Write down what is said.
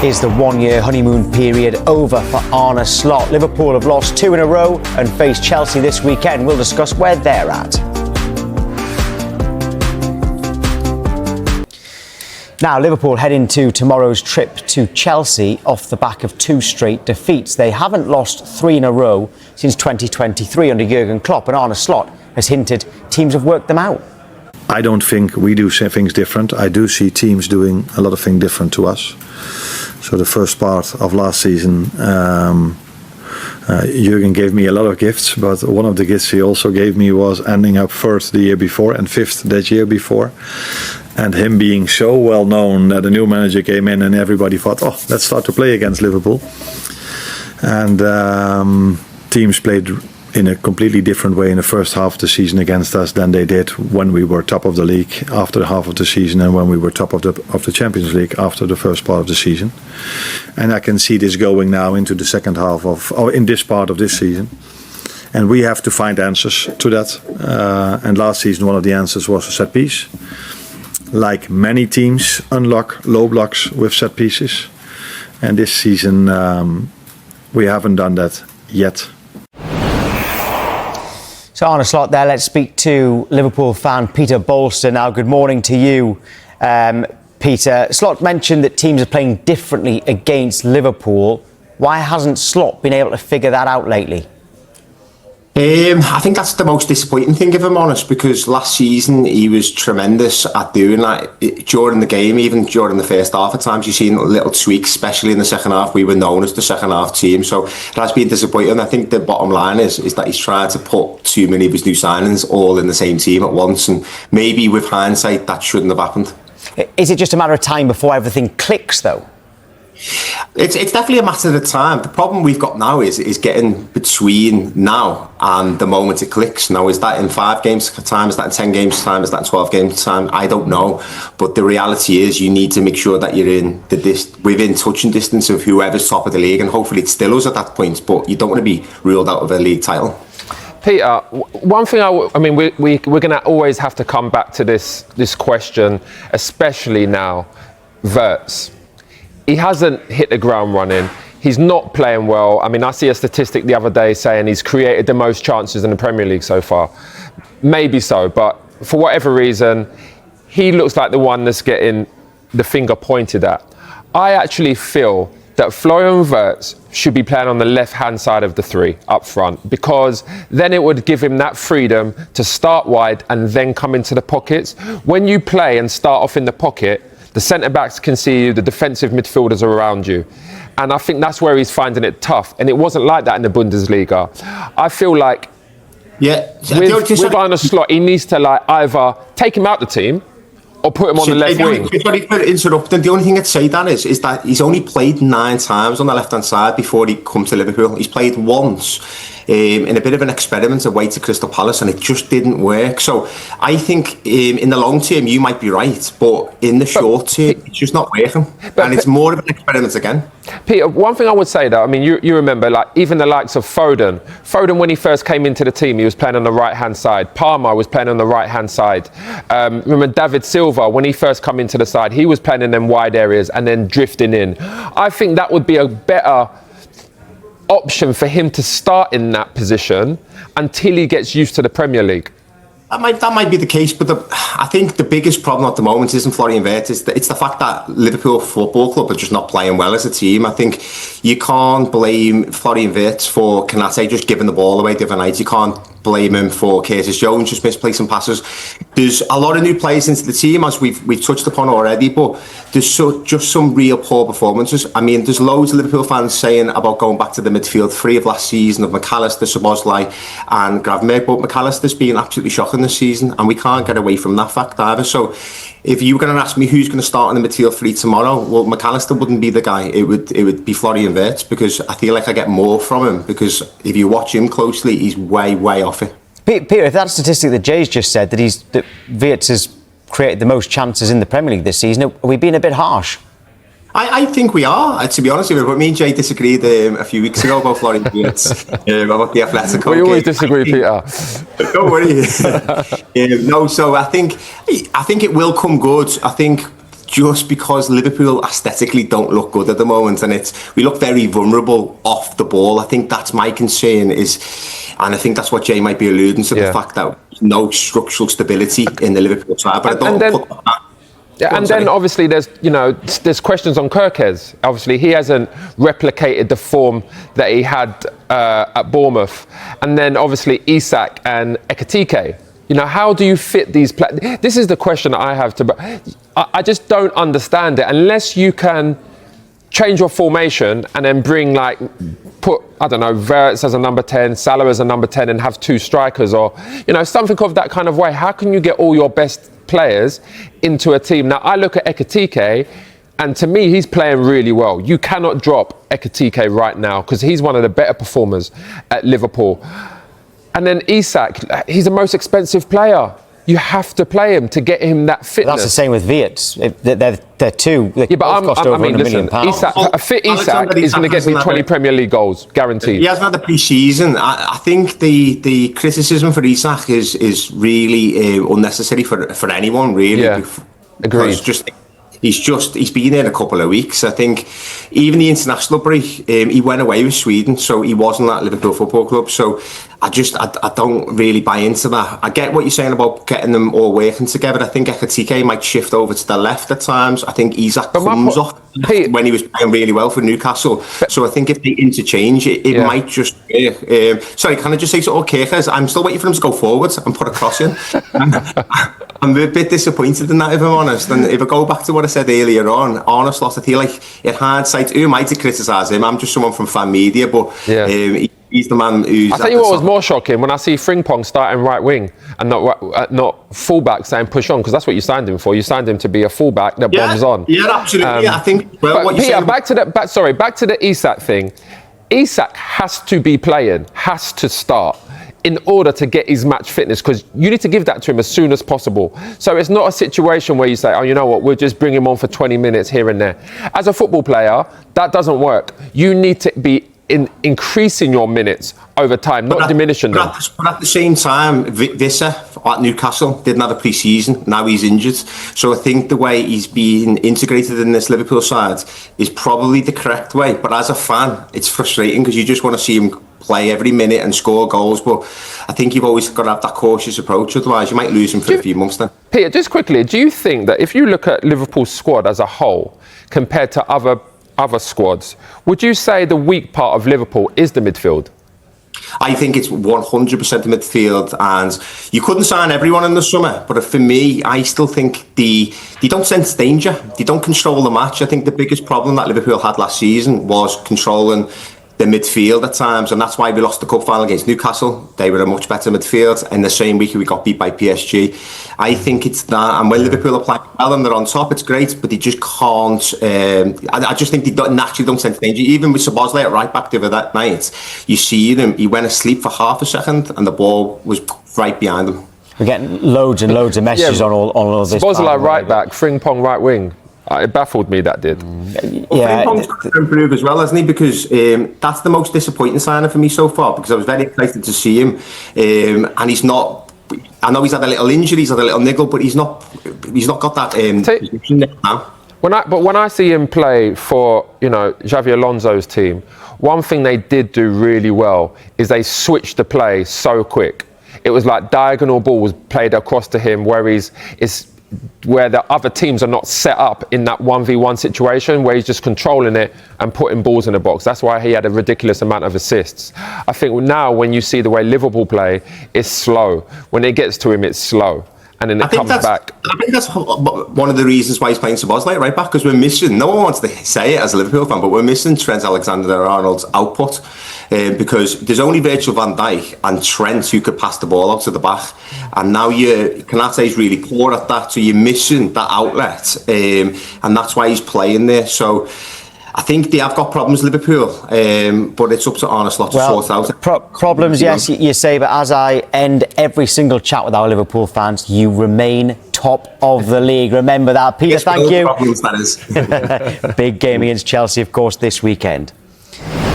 Is the one-year honeymoon period over for Arne Slot? Liverpool have lost 2 in a row and face Chelsea this weekend. We'll discuss where they're at. Now, Liverpool head into tomorrow's trip to Chelsea off the back of 2 straight defeats. They haven't lost 3 in a row since 2023 under Jurgen Klopp, and Arne Slot has hinted teams have worked them out. I don't think we do things different. I do see teams doing a lot of things different to us. So the first part of last season, Jurgen gave me a lot of gifts, but one of the gifts he also gave me was ending up 3rd the year before and 5th that year before. And him being so well known that a new manager came in and everybody thought, oh, let's start to play against Liverpool. And teams played in a completely different way in the first half of the season against us than they did when we were top of the league after the half of the season and when we were top of the Champions League after the first part of the season. And I can see this going now into the second half in this part of this season. And we have to find answers to that. And last season, one of the answers was a set piece. Like many teams, unlock low blocks with set pieces. And this season, we haven't done that yet. So Arne Slot there, let's speak to Liverpool fan Peter Bolster now. Good morning to you, Peter. Slot mentioned that teams are playing differently against Liverpool. Why hasn't Slot been able to figure that out lately? I think that's the most disappointing thing, if I'm honest, because last season he was tremendous at doing that during the game, even during the first half. At times you've seen little tweaks, especially in the second half. We were known as the second half team, so it has been disappointing. I think the bottom line is that he's tried to put too many of his new signings all in the same team at once, and maybe with hindsight that shouldn't have happened. Is it just a matter of time before everything clicks, though? It's definitely a matter of time. The problem we've got now is getting between now and the moment it clicks. Now, is that in 5 games time? Is that in 10 games time? Is that in 12 games time? I don't know. But the reality is you need to make sure that you're within touching distance of whoever's top of the league, and hopefully it's still us at that point, but you don't want to be ruled out of a league title. Peter, one thing I mean, we're going to always have to come back to this question, especially now, Wirtz. He hasn't hit the ground running. He's not playing well. I mean, I see a statistic the other day saying he's created the most chances in the Premier League so far. Maybe so, but for whatever reason, he looks like the one that's getting the finger pointed at. I actually feel that Florian Wirtz should be playing on the left-hand side of the 3 up front, because then it would give him that freedom to start wide and then come into the pockets. When you play and start off in the pocket, the centre-backs can see you, the defensive midfielders are around you. And I think that's where he's finding it tough. And it wasn't like that in the Bundesliga. I feel like with Arne Slot, he needs to either take him out the team or put him on the left wing. The only thing I'd say, Dan, is that he's only played 9 times on the left-hand side before he come to Liverpool. He's played once in a bit of an experiment away to Crystal Palace, and it just didn't work. So I think in the long term you might be right, but in the short term it's just not working, and it's more of an experiment again. Peter, one thing I would say though, I mean, you remember even the likes of Foden when he first came into the team, he was playing on the right hand side. Palmer was playing on the right hand side. Remember David Silva, when he first come into the side, he was playing in them wide areas and then drifting in. I think that would be a better option for him to start in that position until he gets used to the Premier League. That might be the case, but I think the biggest problem at the moment isn't Florian Wirtz. It's the fact that Liverpool Football Club are just not playing well as a team. I think you can't blame Florian Wirtz for Kanate just giving the ball away the other night. You can't blame him for Curtis Jones just misplacing passes. There's a lot of new players into the team, as we've touched upon already, but there's just some real poor performances. I mean, there's loads of Liverpool fans saying about going back to the midfield 3 of last season of McAllister, Szoboszlai and Gravenberch, but McAllister's been absolutely shocking this season, and we can't get away from that fact either. So if you were going to ask me who's going to start in the midfield 3 tomorrow, well, McAllister wouldn't be the guy. It would be Florian Wirtz, because I feel like I get more from him, because if you watch him closely, he's way off it. Peter, if that statistic that Jay's just said, that Wirtz has created the most chances in the Premier League this season, are we being a bit harsh? I think we are, to be honest with you. But me and Jay disagreed a few weeks ago about Florian Wirtz, about the Atletico. We always disagree, Peter. Don't worry. No, so I think it will come good. I think just because Liverpool aesthetically don't look good at the moment, and we look very vulnerable off the ball. I think that's my concern and I think that's what Jay might be alluding to, the fact that no structural stability in the Liverpool side. But then obviously there's questions on Kirkez. Obviously he hasn't replicated the form that he had at Bournemouth, and then obviously Isak and Ekitike. How do you fit these players? This is the question that I have I just don't understand it unless you can change your formation and then put Wirtz as a number 10, Salah as a number 10, and have 2 strikers, or something of that kind of way. How can you get all your best players into a team? Now I look at Ekitike, and to me he's playing really well. You cannot drop Ekitike right now because he's one of the better performers at Liverpool. And then Isak, he's the most expensive player. You have to play him to get him that fitness. That's the same with wirtz. They're two. They Yeah, but both cost over £100 million. A fit Isak is going to get me 20 Premier League goals, guaranteed. He hasn't had the pre-season. I think the criticism for Isak is really unnecessary for anyone, really. Yeah, agreed. He's been there a couple of weeks. I think even the international break, he went away with Sweden, so he wasn't at Liverpool Football Club. So I don't really buy into that. I get what you're saying about getting them all working together. I think Ekitike might shift over to the left at times. I think Isak comes off when he was playing really well for Newcastle. So I think if they interchange, it might just work. Sorry, can I just say to Kirkez, I'm still waiting for him to go forward and put a cross in. I'm a bit disappointed in that, if I'm honest. And if I go back to what I said earlier on, Arne Slot, I feel like in hindsight, who am I to criticise him? I'm just someone from fan media, but he's the man who's... I'll tell you what was more shocking, when I see Frimpong starting right wing and not fullback, saying push on, because that's what you signed him for. You signed him to be a fullback that bombs on. Yeah, absolutely. I think... Well, what Peter, back to the Isak thing. Isak has to be playing, has to start in order to get his match fitness, because you need to give that to him as soon as possible. So it's not a situation where you say, oh, you know what, we'll just bring him on for 20 minutes here and there. As a football player, that doesn't work. You need to be increasing your minutes over time, not diminishing them. But at the same time, Visser at Newcastle didn't have a pre-season. Now he's injured. So I think the way he's been integrated in this Liverpool side is probably the correct way. But as a fan, it's frustrating because you just want to see him play every minute and score goals. But I think you've always got to have that cautious approach. Otherwise, you might lose him for a few months then. Peter, just quickly, do you think that if you look at Liverpool's squad as a whole compared to other squads, would you say the weak part of Liverpool is the midfield? I think it's 100% the midfield, and you couldn't sign everyone in the summer, but for me, I still think they don't sense danger. They don't control the match. I think the biggest problem that Liverpool had last season was controlling the midfield at times, and that's why we lost the cup final against Newcastle. They were a much better midfield. In the same week we got beat by PSG. I think it's that, and when Liverpool are playing well and they're on top, it's great, but they just can't. I just think they naturally don't sense danger. Even with Szoboszlai at right back the other night, you see him, he went asleep for half a second and the ball was right behind him. We're getting loads and loads of messages on all of this. Szoboszlai right back, Frimpong right wing. It baffled me, that did. Frimpong's got to improve as well, hasn't he? Because that's the most disappointing signing for me so far, because I was very excited to see him, and he's not. I know he's had a little injury, he's had a little niggle, but he's not got that position there now. When I see him play for Xavi Alonso's team, one thing they did do really well is they switched the play so quick. It was like diagonal ball was played across to him, where where the other teams are not set up in that 1v1 situation, where he's just controlling it and putting balls in the box. That's why he had a ridiculous amount of assists. I think now when you see the way Liverpool play, it's slow. When it gets to him, it's slow. And then it comes back. I think that's one of the reasons why he's playing Szoboszlai right back, because we're missing, no one wants to say it as a Liverpool fan, but we're missing Trent Alexander-Arnold's output, because there's only Virgil van Dijk and Trent who could pass the ball out to the back, and now Konate is really poor at that, so you're missing that outlet, and that's why he's playing there. So I think they have got problems, Liverpool, but it's up to Arne Slot to sort out. Problems, yes, you say, but as I end every single chat with our Liverpool fans, you remain top of the league. Remember that. Peter, thank you. Problems, that is. Big game against Chelsea, of course, this weekend.